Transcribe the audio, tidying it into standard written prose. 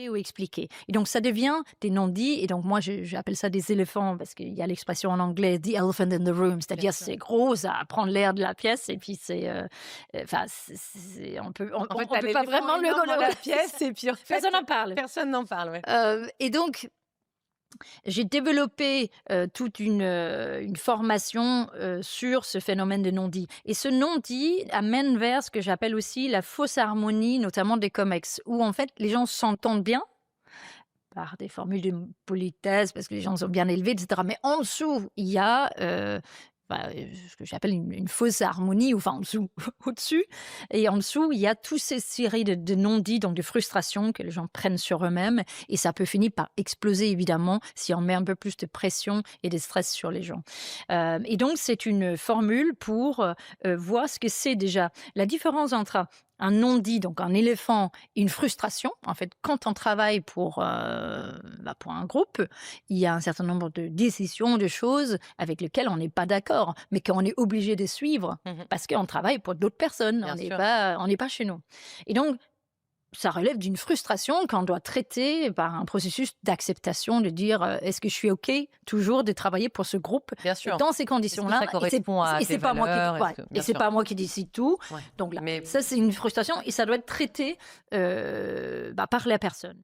Ou expliquer. Et donc ça devient des non-dits et donc moi j'appelle ça des éléphants parce qu'il y a l'expression en anglais "the elephant in the room", Bien c'est-à-dire sûr. c'est gros, ça prend l'air de la pièce et puis enfin En fait, on tu peut pas l'éléphant vraiment énorme dans la c'est ça. pièce et puis en fait, Personne n'en parle. personne n'en parle, ouais. Et donc j'ai développé, toute une formation, sur ce phénomène de non-dit et ce non-dit amène vers ce que j'appelle aussi la fausse harmonie, notamment des comex, où en fait les gens s'entendent bien par des formules de politesse, parce que les gens sont bien élevés, et cetera. Mais en dessous, il y a, ce que j'appelle une fausse harmonie, ou enfin en dessous, au-dessus. Et en dessous, il y a toutes ces séries de non-dits, donc de frustrations que les gens prennent sur eux-mêmes. Et ça peut finir par exploser, évidemment, si on met un peu plus de pression et de stress sur les gens. Et donc, c'est une formule pour voir ce que c'est déjà la différence entre un non-dit, donc un éléphant, et une frustration. En fait, quand on travaille pour un groupe, il y a un certain nombre de décisions, de choses avec lesquelles on n'est pas d'accord, mais qu'on est obligé de suivre Mmh. parce qu'on travaille pour d'autres personnes. Bien sûr. On n'est pas chez nous. Et donc, ça relève d'une frustration qu'on doit traiter par un processus d'acceptation, de dire est-ce que je suis OK toujours de travailler pour ce groupe Bien sûr. dans ces Est-ce que conditions-là ça correspond à et tes c'est pas moi qui valeurs? Est-ce ouais, que et bien c'est sûr. pas moi qui décide tout. Ouais. Donc là, Mais ça c'est une frustration et ça doit être traité par la personne.